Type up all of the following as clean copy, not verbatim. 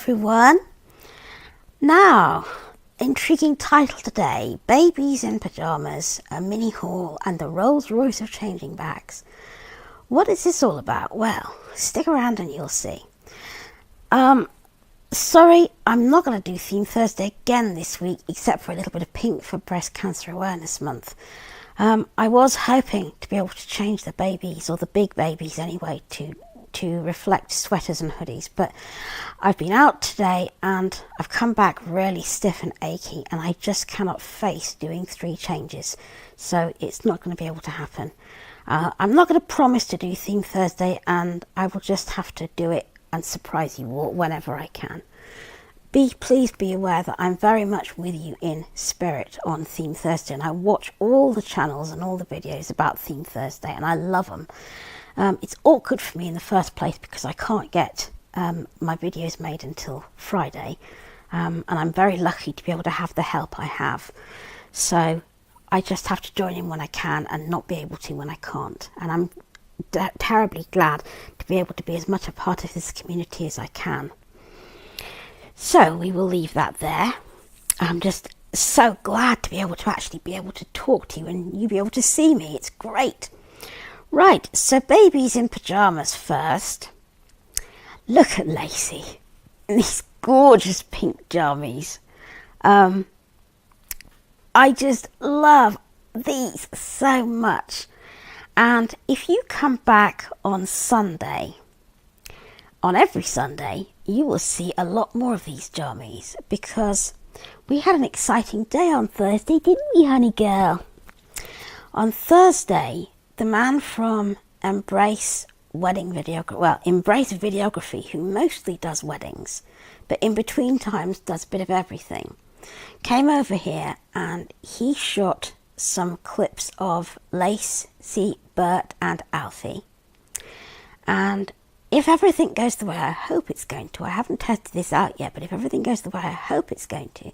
everyone. Now, intriguing title today, Babies in Pajamas, a mini haul and the Rolls Royce of changing bags. What is this all about? Well, stick around and you'll see. Sorry, I'm not going to do Theme Thursday again this week, except for a little bit of pink for Breast Cancer Awareness Month. I was hoping to be able to change the babies, or the big babies anyway, to reflect sweaters and hoodies, but I've been out today and I've come back really stiff and achy, and I just cannot face doing 3 changes, so it's not going to be able to happen. I'm not going to promise to do Theme Thursday, and I will just have to do it and surprise you all whenever I can. Please be aware that I'm very much with you in spirit on Theme Thursday, and I watch all the channels and all the videos about Theme Thursday, and I love them. It's awkward for me in the first place because I can't get my videos made until Friday, and I'm very lucky to be able to have the help I have. So I just have to join in when I can and not be able to when I can't. And I'm terribly glad to be able to be as much a part of this community as I can. So we will leave that there. I'm just so glad to be able to actually be able to talk to you and you be able to see me. It's great. Right, so babies in pajamas first. Look at Lacey in these gorgeous pink jammies. I just love these so much. And if you come back on Sunday, on every Sunday, you will see a lot more of these jammies, because we had an exciting day on Thursday, didn't we, honey girl? On Thursday, the man from Embrace Videography, who mostly does weddings, but in between times does a bit of everything, came over here and he shot some clips of Lacey, Bert and Alfie. And if everything goes the way I hope it's going to, I haven't tested this out yet, but if everything goes the way I hope it's going to,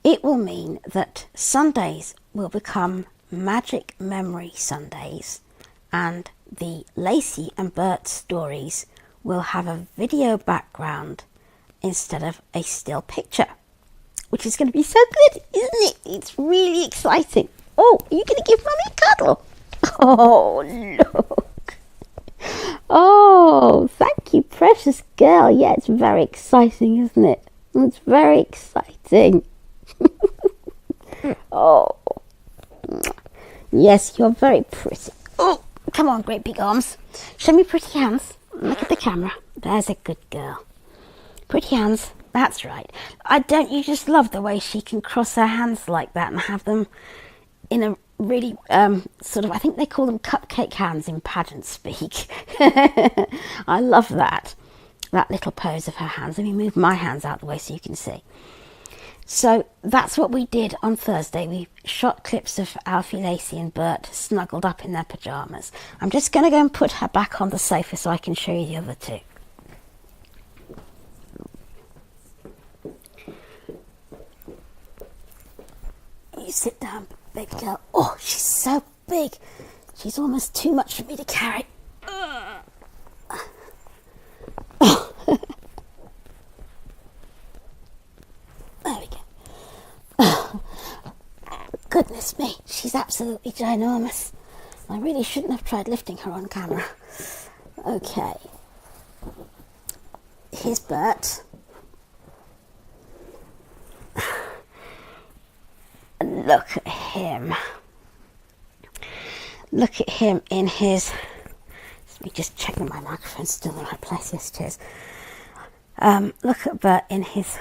it will mean that Sundays will become Magic Memory Sundays, and the Lacey and Bert stories will have a video background instead of a still picture, which is going to be so good, isn't it? It's really exciting. Oh, are you going to give Mummy a cuddle? Oh, look. Oh, thank you, precious girl. Yeah, it's very exciting, isn't it? It's very exciting. Oh. Yes, you're very pretty. Oh, come on, great big arms. Show me pretty hands. Look at the camera. There's a good girl. Pretty hands. That's right. Don't you just love the way she can cross her hands like that and have them in a really sort of, I think they call them cupcake hands in pageant speak. I love that little pose of her hands. Let me move my hands out of the way so you can see. So that's what we did on Thursday. We shot clips of Alfie, Lacey and Bert snuggled up in their pajamas. I'm just going to go and put her back on the sofa so I can show you the other two. You sit down, baby girl. Oh, she's so big. She's almost too much for me to carry. There we go. Goodness me, she's absolutely ginormous. I really shouldn't have tried lifting her on camera. Okay. Here's Bert. Look at him. Look at him in his... Let me just check that my microphone's still in the right place. Yes, it is. Look at Bert in his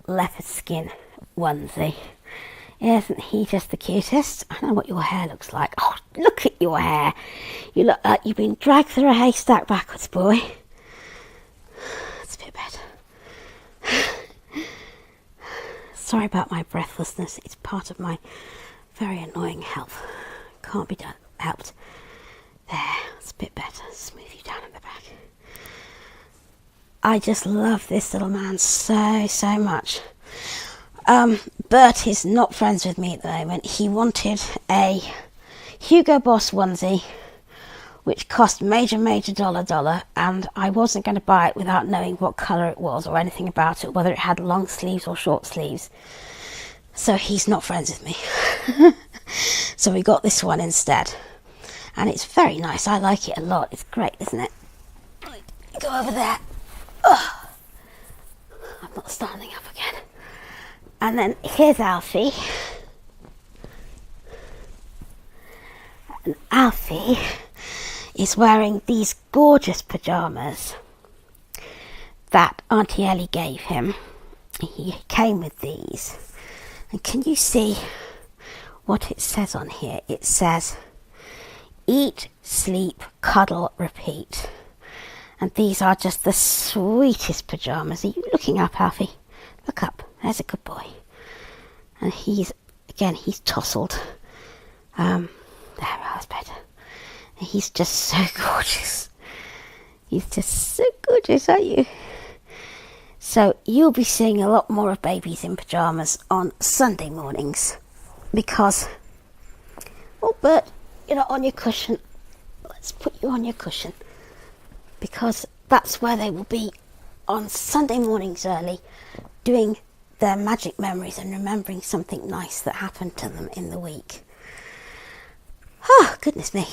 leopard skin onesie. Isn't he just the cutest? I don't know what your hair looks like. Oh, look at your hair. You look like you've been dragged through a haystack backwards, boy. That's a bit better. Sorry about my breathlessness. It's part of my very annoying health. Can't be helped. There, it's a bit better. Smooth you down in the back. I just love this little man so much. Bert is not friends with me at the moment. He wanted a Hugo Boss onesie which cost major dollar, and I wasn't going to buy it without knowing what colour it was or anything about it, whether it had long sleeves or short sleeves. So he's not friends with me. So we got this one instead. And it's very nice. I like it a lot. It's great, isn't it? Go over there. Oh, I'm not standing up again. And then here's Alfie. And Alfie is wearing these gorgeous pajamas that Auntie Ellie gave him. He came with these. And can you see what it says on here? It says, eat, sleep, cuddle, repeat. And these are just the sweetest pajamas. Are you looking up, Alfie? Look up. There's a good boy. And he's tousled. There, that's better. And he's just so gorgeous. He's just so gorgeous, aren't you? So you'll be seeing a lot more of babies in pajamas on Sunday mornings. Because, oh, Bert, you're not on your cushion. Let's put you on your cushion. Because that's where they will be on Sunday mornings early, doing their magic memories and remembering something nice that happened to them in the week. Oh, goodness me.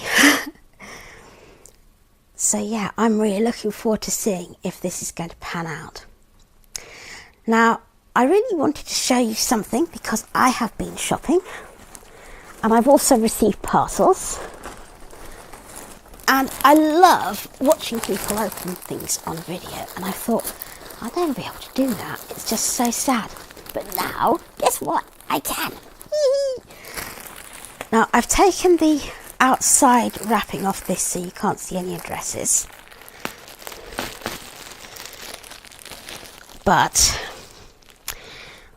So yeah, I'm really looking forward to seeing if this is going to pan out. Now, I really wanted to show you something because I have been shopping and I've also received parcels. And I love watching people open things on video. And I thought, I'll never be able to do that. It's just so sad. But now, guess what? I can. Now, I've taken the outside wrapping off this so you can't see any addresses. But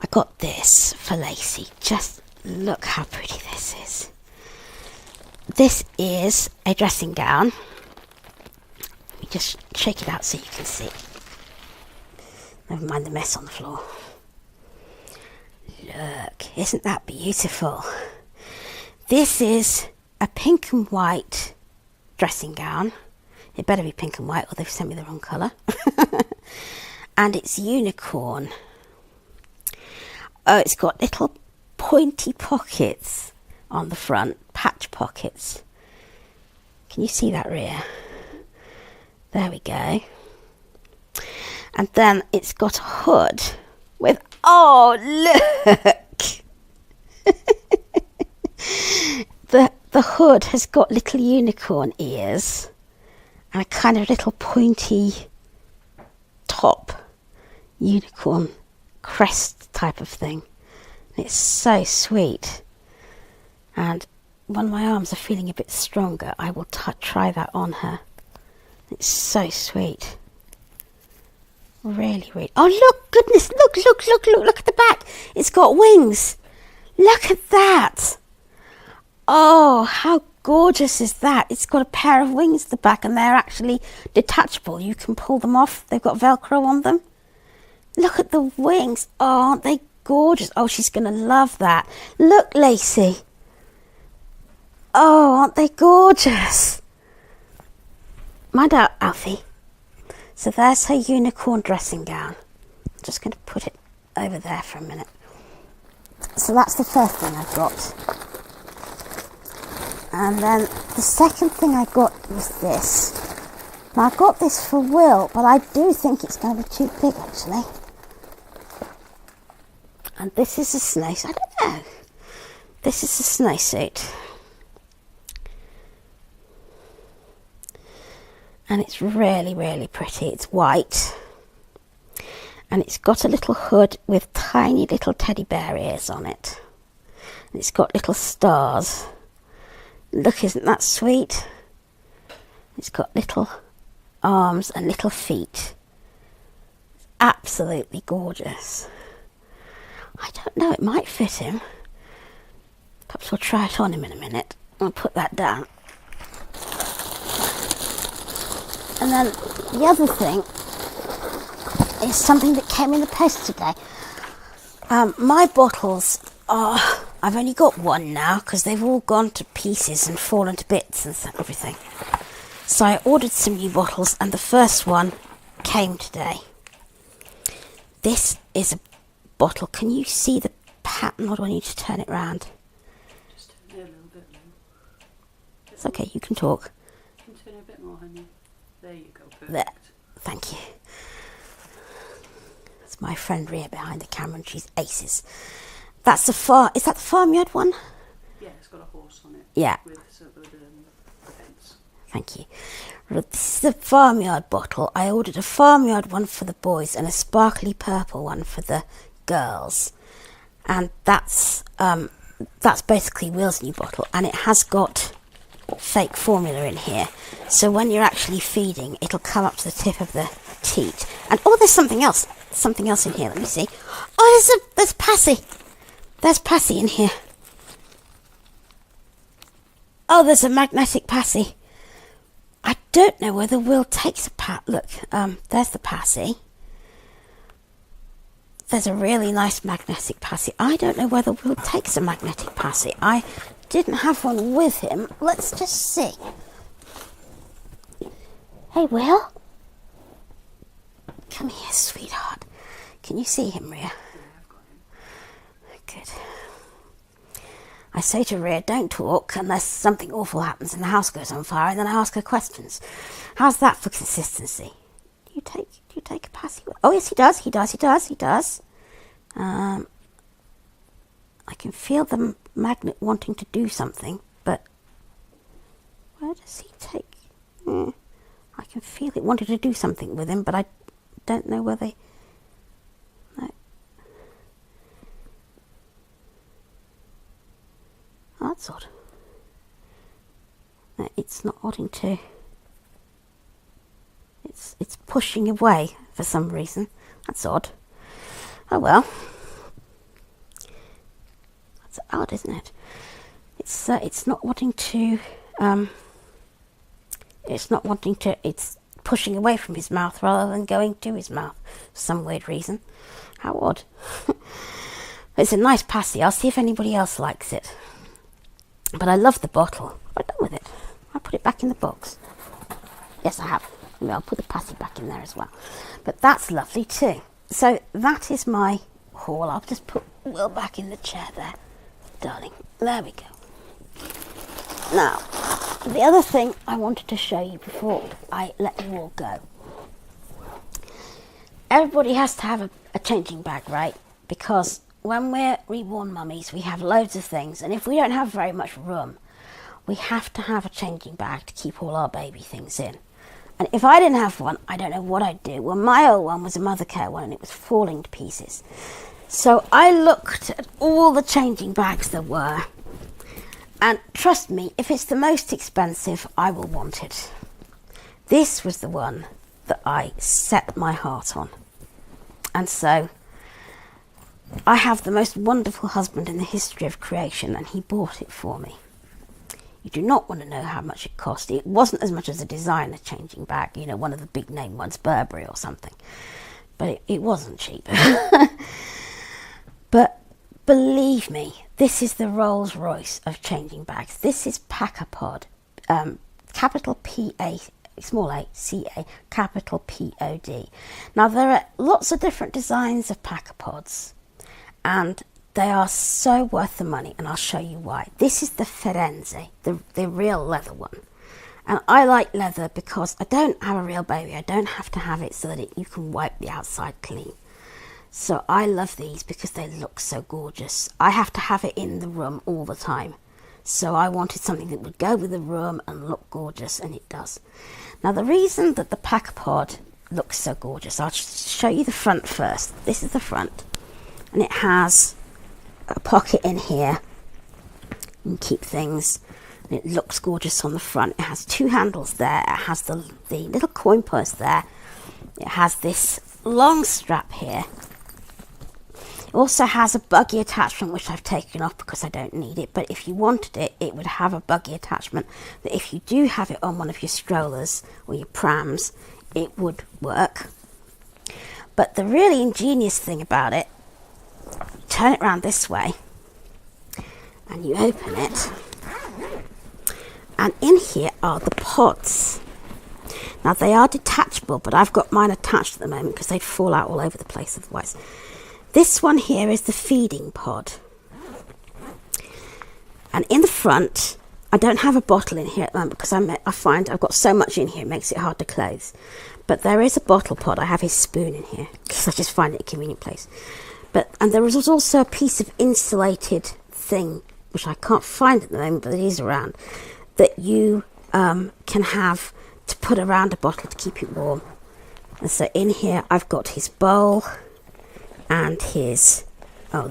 I got this for Lacey. Just look how pretty this is. This is a dressing gown. Let me just shake it out so you can see. Never mind the mess on the floor. Look, isn't that beautiful? This is a pink and white dressing gown. It better be pink and white or they've sent me the wrong colour. And it's unicorn. Oh, it's got little pointy pockets on the front, patch pockets. Can you see that rear? There we go. And then it's got a hood with, oh look! The hood has got little unicorn ears and a kind of little pointy top, unicorn crest type of thing. It's so sweet. And when my arms are feeling a bit stronger, I will try that on her. It's so sweet. Really, really. Oh, look, goodness, look at the back. It's got wings. Look at that. Oh, how gorgeous is that? It's got a pair of wings at the back and they're actually detachable. You can pull them off. They've got Velcro on them. Look at the wings. Oh, aren't they gorgeous? Oh, she's going to love that. Look, Lacey. Oh, aren't they gorgeous? Mind out, Alfie. So there's her unicorn dressing gown. I'm just going to put it over there for a minute. So that's the first thing I got. And then the second thing I got was this. Now I got this for Will, but I do think it's going to be too big actually. And this is a snowsuit. I don't know. This is a snowsuit. And it's really, really pretty. It's white. And it's got a little hood with tiny little teddy bear ears on it. And it's got little stars. Look, isn't that sweet? It's got little arms and little feet. It's absolutely gorgeous. I don't know, it might fit him. Perhaps we'll try it on him in a minute. I'll put that down. And then the other thing is something that came in the post today. My bottles are, I've only got one now because they've all gone to pieces and fallen to bits and everything. So I ordered some new bottles, and the first one came today. This is a bottle. Can you see the pattern, or do I need to turn it round? Just turn it a little bit more. It's okay, you can talk. You can turn it a bit more, honey. There you go, perfect. There. Thank you. That's my friend Rhea behind the camera, and she's aces. That's the is that the farmyard one? Yeah, it's got a horse on it. Yeah. With sort of a fence. Thank you. This is the farmyard bottle. I ordered a farmyard one for the boys and a sparkly purple one for the girls. And that's basically Will's new bottle, and it has got fake formula in here. So when you're actually feeding, it'll come up to the tip of the teat. And there's something else. Something else in here. Let me see. Oh, there's Passy. There's Passy in here. Oh, there's a magnetic Passy. I don't know whether Will takes a look, there's the Passy. There's a really nice magnetic Passy. I don't know whether Will takes a magnetic Passy. I didn't have one with him. Let's just see. Hey, Will. Come here, sweetheart. Can you see him, Rhea? Yeah, I've got him. Good. I say to Rhea, don't talk unless something awful happens and the house goes on fire, and then I ask her questions. How's that for consistency? Do you take a Passy? Oh, yes, he does. I can feel the magnet wanting to do something, but where does he take? I can feel it wanting to do something with him, but I don't know whether. No. Oh, that's odd. No, it's not wanting to. It's pushing away for some reason. That's odd. Oh well. That's odd, isn't it? It's not wanting to. It's pushing away from his mouth rather than going to his mouth for some weird reason. How odd. It's a nice Passy. I'll see if anybody else likes it. But I love the bottle. What have I done with it? I put it back in the box. Yes, I have. Maybe I'll put the Passy back in there as well. But that's lovely too. So that is my haul. I'll just put Will back in the chair there. Darling. There we go. Now, the other thing I wanted to show you before I let you all go. Everybody has to have a changing bag, right? Because when we're reborn mummies, we have loads of things. And if we don't have very much room, we have to have a changing bag to keep all our baby things in. And if I didn't have one, I don't know what I'd do. Well, my old one was a mother care one, and it was falling to pieces. So I looked at all the changing bags there were. And trust me, if it's the most expensive, I will want it. This was the one that I set my heart on. And so I have the most wonderful husband in the history of creation, and he bought it for me. You do not want to know how much it cost. It wasn't as much as a designer changing bag, one of the big name ones, Burberry or something. But it wasn't cheap. But believe me, this is the Rolls Royce of changing bags. This is PacaPod, capital P-A, small a, C-A, capital P-O-D. Now, there are lots of different designs of PacaPods, and they are so worth the money, and I'll show you why. This is the Firenze, the real leather one. And I like leather because I don't have a real baby. I don't have to have it so that you can wipe the outside clean. So I love these because they look so gorgeous. I have to have it in the room all the time. So I wanted something that would go with the room and look gorgeous, and it does. Now, the reason that the PacaPod looks so gorgeous, I'll show you the front first. This is the front, and it has a pocket in here. You can keep things, and it looks gorgeous on the front. It has two handles there. It has the little coin purse there. It has this long strap here. It also has a buggy attachment, which I've taken off because I don't need it. But if you wanted it, it would have a buggy attachment that if you do have it on one of your strollers or your prams, it would work. But the really ingenious thing about it, turn it around this way and you open it, and in here are the pods. Now they are detachable, but I've got mine attached at the moment because they'd fall out all over the place otherwise. This one here is the feeding pod. And in the front, I don't have a bottle in here at the moment because I find I've got so much in here it makes it hard to close. But there is a bottle pod. I have his spoon in here because I just find it a convenient place. And there is also a piece of insulated thing, which I can't find at the moment, but it is around, that you can have to put around a bottle to keep it warm. And so in here I've got his bowl and his,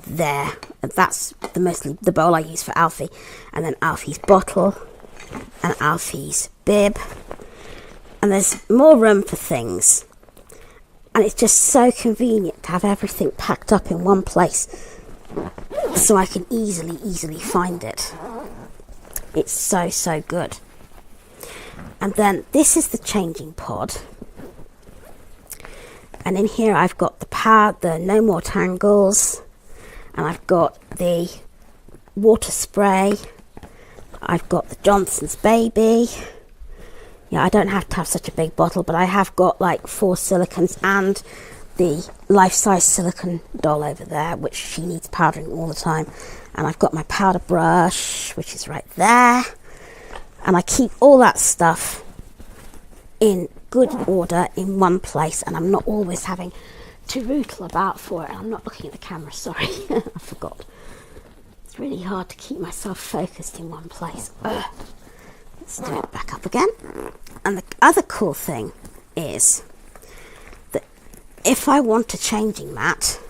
there, and that's mostly the bowl I use for Alfie, and then Alfie's bottle and Alfie's bib, and there's more room for things, and it's just so convenient to have everything packed up in one place so I can easily find it. It's so good. And then this is the changing pod, and in here I've got the No More Tangles, and I've got the water spray, I've got the Johnson's Baby. Yeah, I don't have to have such a big bottle, but I have got like 4 silicons and the life-size silicone doll over there, which she needs powdering all the time. And I've got my powder brush, which is right there. And I keep all that stuff in good order in one place, and I'm not always having to rootle about for it. I'm not looking at the camera, sorry. I forgot. It's really hard to keep myself focused in one place. Let's do it back up again. And the other cool thing is that if I want a changing mat,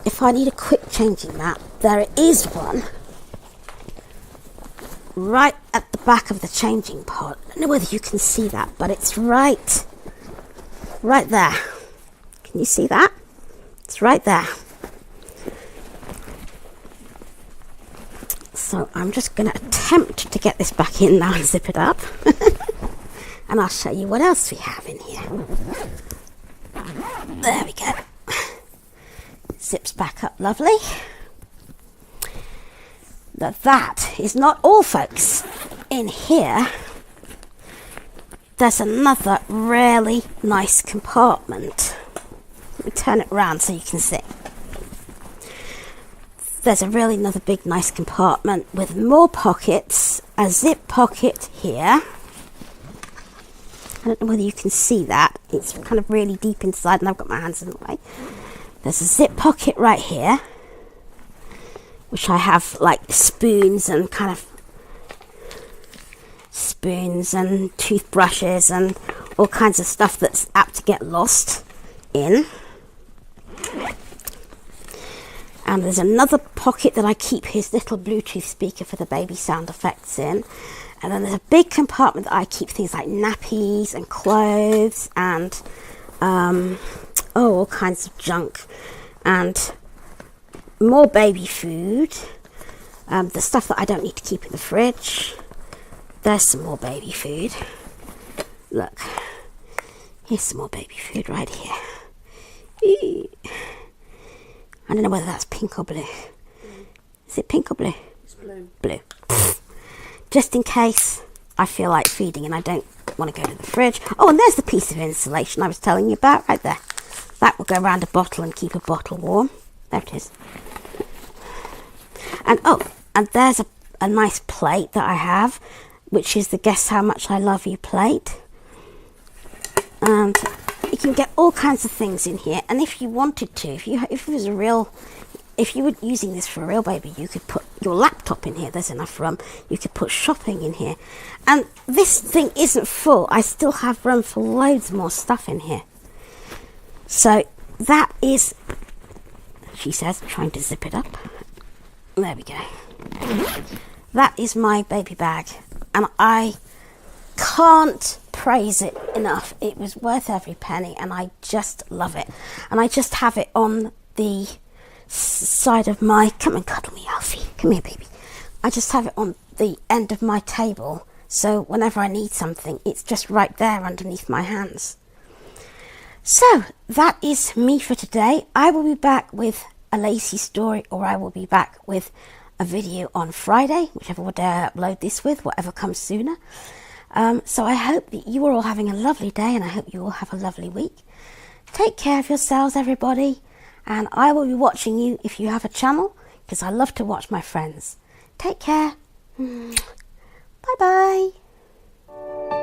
if I need a quick changing mat, there is one right at the back of the changing pod. I don't know whether you can see that, but it's right there. Can you see that? It's right there. So I'm just going to attempt to get this back in now and zip it up. And I'll show you what else we have in here. There we go. Zips back up lovely. Now that is not all, folks. In here, there's another really nice compartment. Let me turn it around so you can see. There's another big nice compartment with more pockets, a zip pocket here. I don't know whether you can see that. It's kind of really deep inside and I've got my hands in the way. There's a zip pocket right here, which I have like spoons and toothbrushes and all kinds of stuff that's apt to get lost in. And there's another pocket that I keep his little Bluetooth speaker for the baby sound effects in. And then there's a big compartment that I keep things like nappies and clothes and all kinds of junk and more baby food. The stuff that I don't need to keep in the fridge. There's some more baby food. Look, here's some more baby food right here. Eee. I don't know whether that's pink or blue. Is it pink or blue? It's blue. Blue. Just in case I feel like feeding and I don't want to go to the fridge. Oh, and there's the piece of insulation I was telling you about right there. That will go around a bottle and keep a bottle warm. There it is. And there's a nice plate that I have, which is the Guess How Much I Love You plate. And you can get all kinds of things in here, and if you wanted to, if you were using this for a real baby, you could put your laptop in here. There's enough room. You could put shopping in here, and this thing isn't full. I still have room for loads more stuff in here. So that is, she says, trying to zip it up. There we go. That is my baby bag, and I can't praise it enough. It was worth every penny, and I just love it. And I just have it on the side of my, come and cuddle me, Alfie, come here baby. I just have it on the end of my table, so whenever I need something, it's just right there underneath my hands. So that is me for today. I will be back with a Lacey story, or I will be back with a video on Friday, whichever day I upload this with, whatever comes sooner. So I hope that you are all having a lovely day, and I hope you all have a lovely week. Take care of yourselves, everybody, and I will be watching you if you have a channel, because I love to watch my friends. Take care. Bye bye.